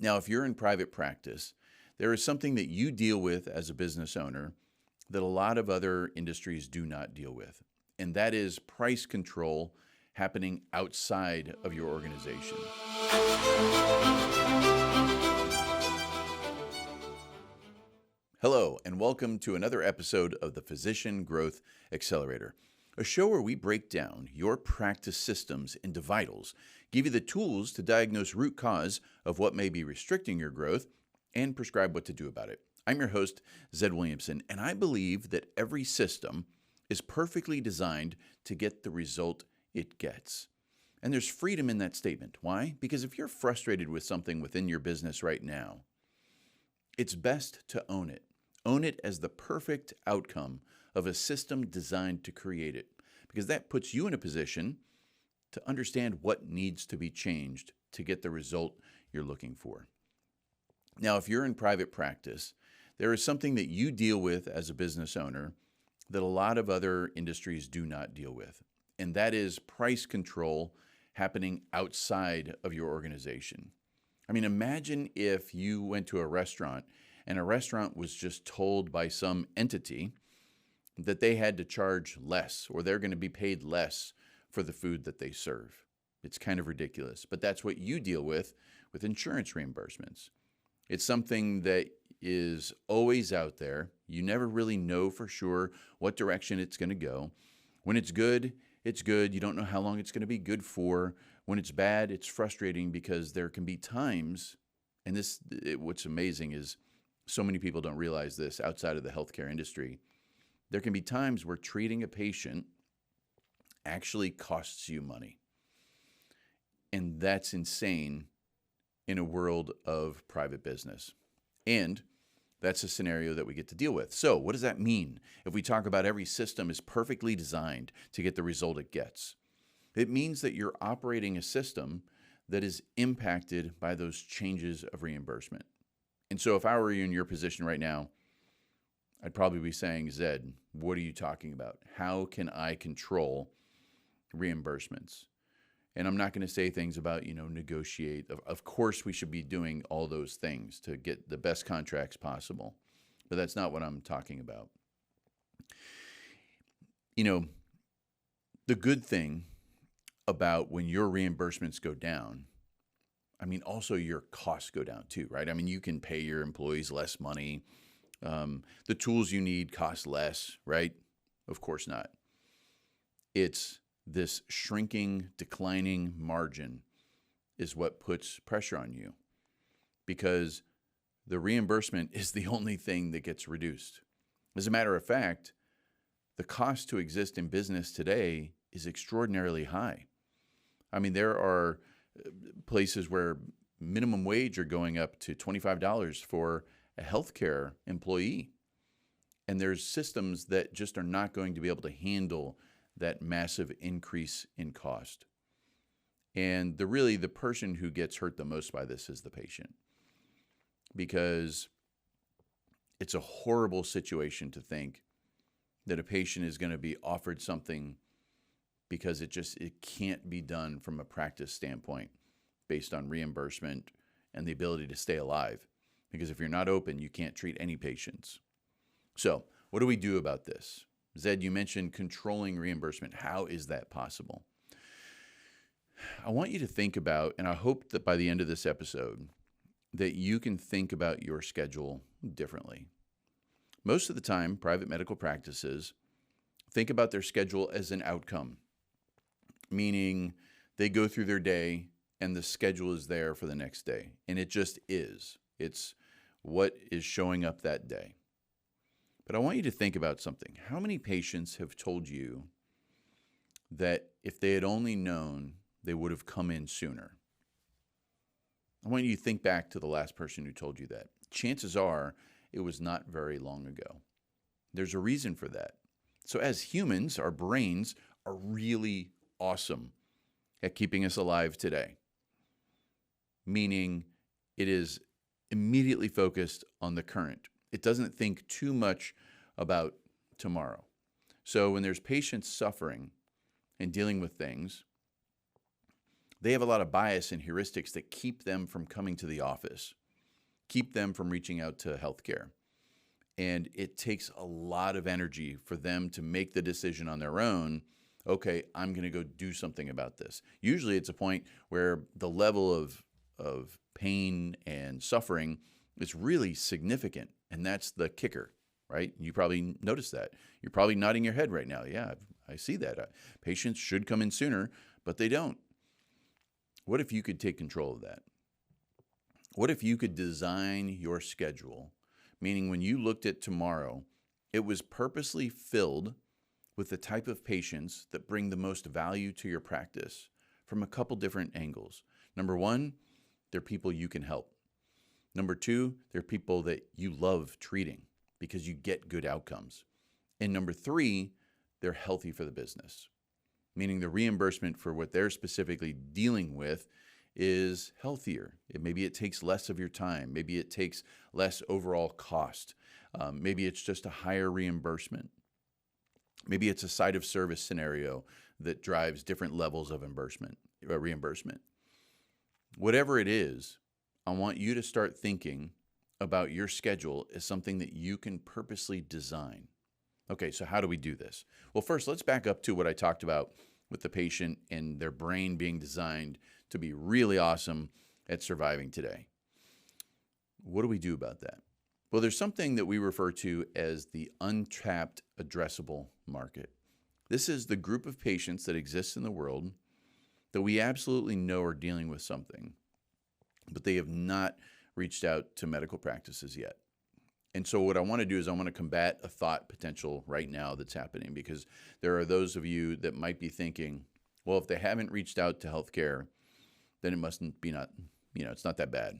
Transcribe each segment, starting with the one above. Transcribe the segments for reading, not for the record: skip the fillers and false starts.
Now, if you're in private practice, there is something that you deal with as a business owner that a lot of other industries do not deal with, and that is price control happening outside of your organization. Hello, and welcome to another episode of the Physician Growth Accelerator, a show where we break down your practice systems into vitals, give you the tools to diagnose root cause of what may be restricting your growth, and prescribe what to do about it. I'm your host, Zed Williamson, and I believe that every system is perfectly designed to get the result it gets. And there's freedom in that statement. Why? Because if you're frustrated with something within your business right now, it's best to own it. Own it as the perfect outcome of a system designed to create it, because that puts you in a position to understand what needs to be changed to get the result you're looking for. Now, if you're in private practice, there is something that you deal with as a business owner that a lot of other industries do not deal with, and that is price control happening outside of your organization. I mean, imagine if you went to a restaurant and a restaurant was just told by some entity that they had to charge less or they're going to be paid less for the food that they serve. It's kind of ridiculous, but that's what you deal with insurance reimbursements. It's something that is always out there. You never really know for sure what direction it's going to go. When it's good, it's good. You don't know how long it's going to be good for. When it's bad, it's frustrating because there can be times, and what's amazing is so many people don't realize this outside of the healthcare industry. There can be times where treating a patient actually costs you money. And that's insane in a world of private business. And that's a scenario that we get to deal with. So what does that mean if we talk about every system is perfectly designed to get the result it gets? It means that you're operating a system that is impacted by those changes of reimbursement. And so if I were in your position right now, I'd probably be saying, Zed, what are you talking about? How can I control reimbursements? And I'm not going to say things about, negotiate. Of course, we should be doing all those things to get the best contracts possible. But that's not what I'm talking about. The good thing about when your reimbursements go down, also your costs go down too, right? You can pay your employees less money. The tools you need cost less, right? Of course not. It's this shrinking, declining margin is what puts pressure on you because the reimbursement is the only thing that gets reduced. As a matter of fact, the cost to exist in business today is extraordinarily high. There are places where minimum wage are going up to $25 for a healthcare employee. And there's systems that just are not going to be able to handle that massive increase in cost. And the person who gets hurt the most by this is the patient, because it's a horrible situation to think that a patient is going to be offered something because it can't be done from a practice standpoint based on reimbursement and the ability to stay alive. Because if you're not open, you can't treat any patients. So what do we do about this? Zed, you mentioned controlling reimbursement. How is that possible? I want you to think about, and I hope that by the end of this episode, that you can think about your schedule differently. Most of the time, private medical practices think about their schedule as an outcome, meaning they go through their day and the schedule is there for the next day. And it just is. It's what is showing up that day. But I want you to think about something. How many patients have told you that if they had only known, they would have come in sooner? I want you to think back to the last person who told you that. Chances are it was not very long ago. There's a reason for that. So as humans, our brains are really awesome at keeping us alive today, meaning it is immediately focused on the current. It doesn't think too much about tomorrow. So when there's patients suffering and dealing with things, they have a lot of bias and heuristics that keep them from coming to the office, keep them from reaching out to healthcare. And it takes a lot of energy for them to make the decision on their own. Okay, I'm going to go do something about this. Usually it's a point where the level of pain and suffering is really significant. And that's the kicker, right? You probably noticed that. You're probably nodding your head right now. Yeah, I see that. Patients should come in sooner, but they don't. What if you could take control of that? What if you could design your schedule, meaning when you looked at tomorrow, it was purposely filled with the type of patients that bring the most value to your practice from a couple different angles. Number one, they're people you can help. Number two, they're people that you love treating because you get good outcomes. And number three, they're healthy for the business, meaning the reimbursement for what they're specifically dealing with is healthier. Maybe it takes less of your time. Maybe it takes less overall cost. Maybe it's just a higher reimbursement. Maybe it's a site of service scenario that drives different levels of reimbursement. Whatever it is, I want you to start thinking about your schedule as something that you can purposely design. Okay, so how do we do this? Well, first, let's back up to what I talked about with the patient and their brain being designed to be really awesome at surviving today. What do we do about that? Well, there's something that we refer to as the untapped addressable market. This is the group of patients that exists in the world that we absolutely know are dealing with something, but they have not reached out to medical practices yet. And so what I want to do is I want to combat a thought potential right now that's happening, because there are those of you that might be thinking, well, if they haven't reached out to healthcare, then it mustn't be it's not that bad.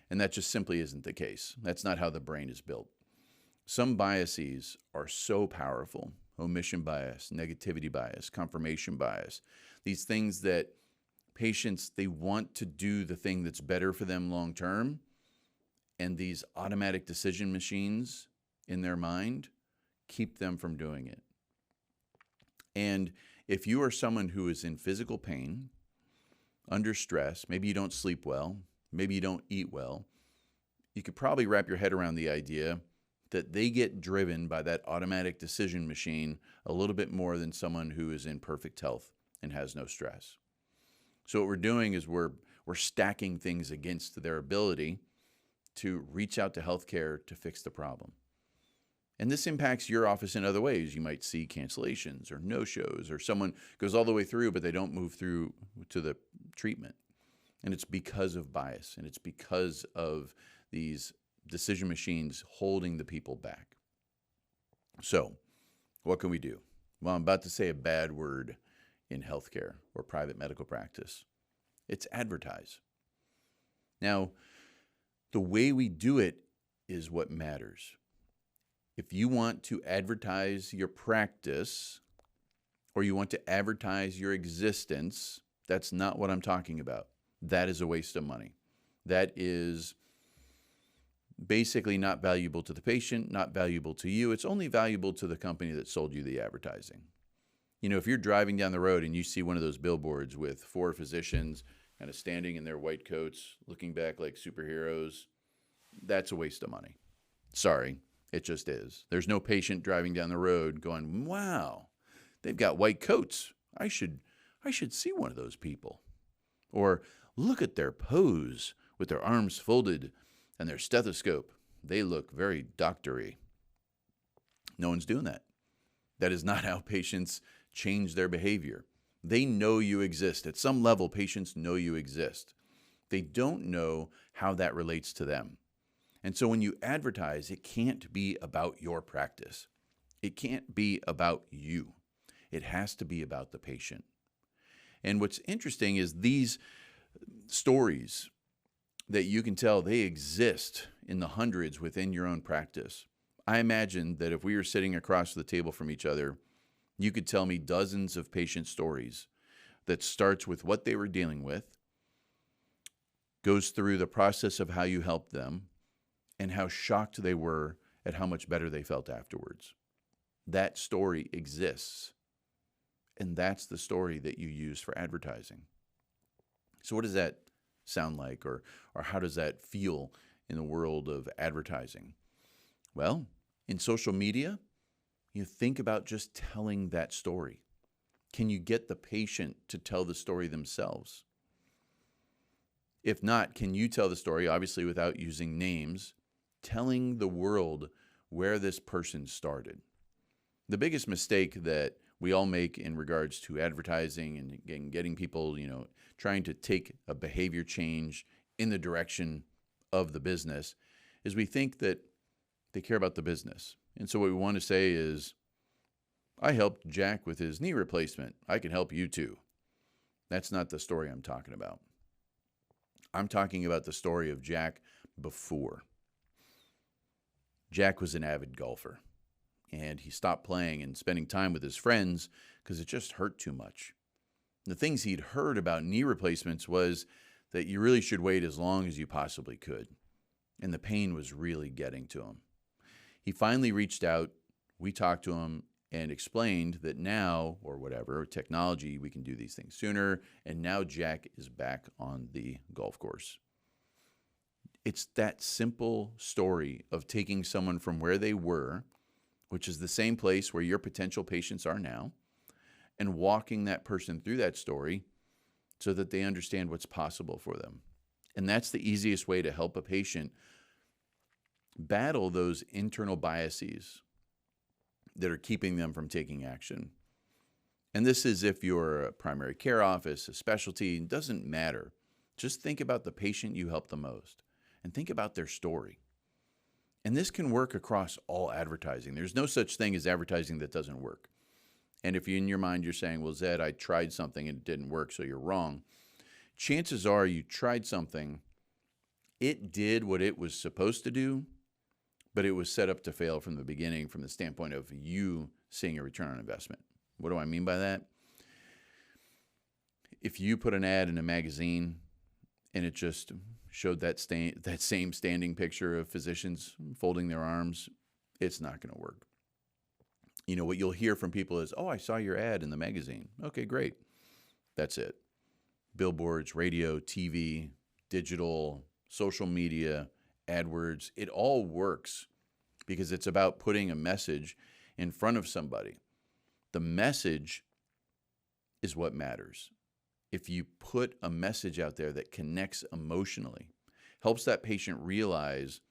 And that just simply isn't the case. That's not how the brain is built. Some biases are so powerful: omission bias, negativity bias, confirmation bias. These things that patients, they want to do the thing that's better for them long term, and these automatic decision machines in their mind keep them from doing it. And if you are someone who is in physical pain, under stress, maybe you don't sleep well, maybe you don't eat well, you could probably wrap your head around the idea that they get driven by that automatic decision machine a little bit more than someone who is in perfect health and has no stress. So what we're doing is we're stacking things against their ability to reach out to healthcare to fix the problem. And this impacts your office in other ways. You might see cancellations or no-shows, or someone goes all the way through, but they don't move through to the treatment. And it's because of bias, and it's because of these decision machines holding the people back. So what can we do? Well, I'm about to say a bad word in healthcare or private medical practice. It's advertise. Now, the way we do it is what matters. If you want to advertise your practice, or you want to advertise your existence, that's not what I'm talking about. That is a waste of money. That is basically not valuable to the patient, not valuable to you. It's only valuable to the company that sold you the advertising. You know, if you're driving down the road and you see one of those billboards with 4 physicians kind of standing in their white coats, looking back like superheroes, that's a waste of money. Sorry, it just is. There's no patient driving down the road going, wow, they've got white coats. I should see one of those people. Or look at their pose with their arms folded and their stethoscope. They look very doctory. No one's doing that. That is not how patients change their behavior. They know you exist. At some level, patients know you exist. They don't know how that relates to them. And so when you advertise, it can't be about your practice. It can't be about you. It has to be about the patient. And what's interesting is these stories that you can tell, they exist in the hundreds within your own practice. I imagine that if we were sitting across the table from each other, you could tell me dozens of patient stories that starts with what they were dealing with, goes through the process of how you helped them, and how shocked they were at how much better they felt afterwards. That story exists. And that's the story that you use for advertising. So what does that sound like, or how does that feel in the world of advertising? Well, in social media, you think about just telling that story. Can you get the patient to tell the story themselves? If not, can you tell the story, obviously without using names, telling the world where this person started? The biggest mistake that we all make in regards to advertising and getting people, trying to take a behavior change in the direction of the business is we think that they care about the business. And so what we want to say is, I helped Jack with his knee replacement. I can help you too. That's not the story I'm talking about. I'm talking about the story of Jack before. Jack was an avid golfer, and he stopped playing and spending time with his friends because it just hurt too much. The things he'd heard about knee replacements was that you really should wait as long as you possibly could, and the pain was really getting to him. He finally reached out, we talked to him, and explained that now, or whatever, technology, we can do these things sooner, and now Jack is back on the golf course. It's that simple story of taking someone from where they were, which is the same place where your potential patients are now, and walking that person through that story so that they understand what's possible for them. And that's the easiest way to help a patient battle those internal biases that are keeping them from taking action. And this is if you're a primary care office, a specialty, it doesn't matter. Just think about the patient you help the most and think about their story. And this can work across all advertising. There's no such thing as advertising that doesn't work. And if in your mind you're saying, well, Zed, I tried something and it didn't work, so you're wrong. Chances are you tried something, it did what it was supposed to do, but it was set up to fail from the beginning from the standpoint of you seeing a return on investment. What do I mean by that? If you put an ad in a magazine and it just showed that same standing picture of physicians folding their arms, it's not going to work. What you'll hear from people is, oh, I saw your ad in the magazine. Okay, great. That's it. Billboards, radio, TV, digital, social media, AdWords, it all works because it's about putting a message in front of somebody. The message is what matters. If you put a message out there that connects emotionally, helps that patient realize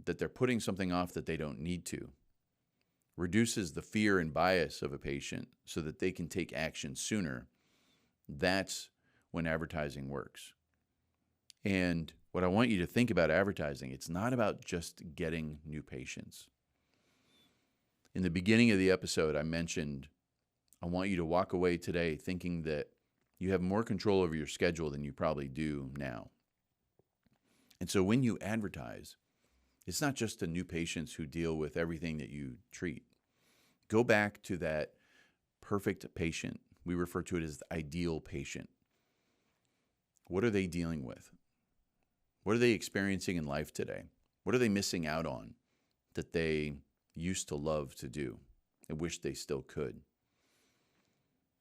that they're putting something off that they don't need to, reduces the fear and bias of a patient so that they can take action sooner, that's when advertising works. And what I want you to think about advertising, it's not about just getting new patients. In the beginning of the episode, I mentioned I want you to walk away today thinking that you have more control over your schedule than you probably do now. And so when you advertise, it's not just to new patients who deal with everything that you treat. Go back to that perfect patient. We refer to it as the ideal patient. What are they dealing with? What are they experiencing in life today? What are they missing out on that they used to love to do and wish they still could?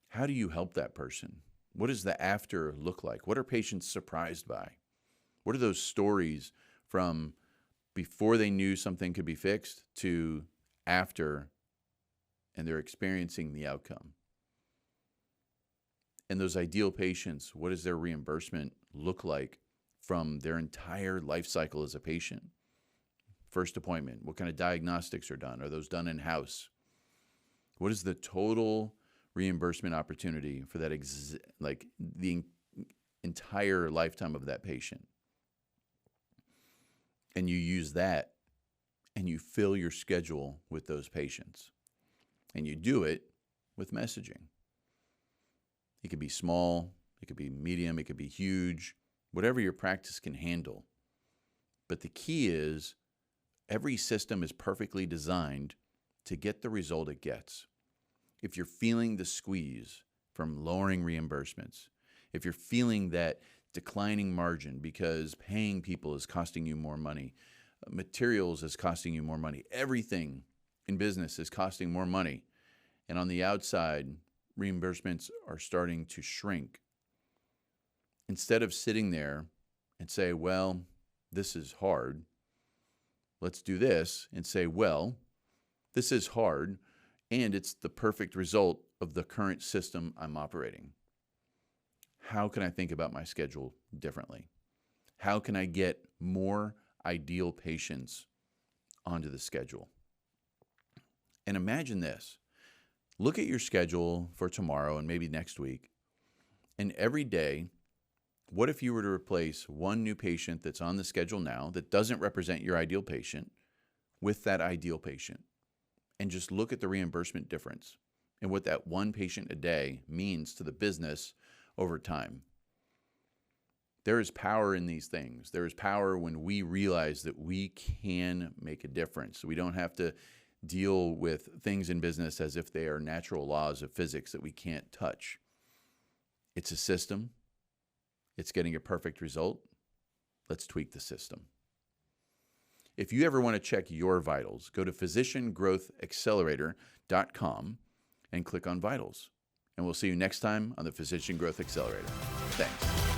How do you help that person? What does the after look like? What are patients surprised by? What are those stories from before they knew something could be fixed to after and they're experiencing the outcome? And those ideal patients, what does their reimbursement look like from their entire life cycle as a patient? First appointment, what kind of diagnostics are done? Are those done in-house? What is the total reimbursement opportunity for that, the entire lifetime of that patient? And you use that and you fill your schedule with those patients. And you do it with messaging. It could be small, it could be medium, it could be huge, whatever your practice can handle. But the key is every system is perfectly designed to get the result it gets. If you're feeling the squeeze from lowering reimbursements, if you're feeling that declining margin because paying people is costing you more money, materials is costing you more money, everything in business is costing more money, and on the outside, reimbursements are starting to shrink, instead of sitting there and say, well, this is hard, let's do this, and say, well, this is hard, and it's the perfect result of the current system I'm operating. How can I think about my schedule differently? How can I get more ideal patients onto the schedule? And imagine this. Look at your schedule for tomorrow and maybe next week. And every day, what if you were to replace one new patient that's on the schedule now that doesn't represent your ideal patient with that ideal patient? And just look at the reimbursement difference and what that one patient a day means to the business over time. There is power in these things. There is power when we realize that we can make a difference. We don't have to deal with things in business as if they are natural laws of physics that we can't touch. It's a system. It's getting a perfect result. Let's tweak the system. If you ever want to check your vitals, go to physiciangrowthaccelerator.com and click on vitals. And we'll see you next time on the Physician Growth Accelerator. Thanks.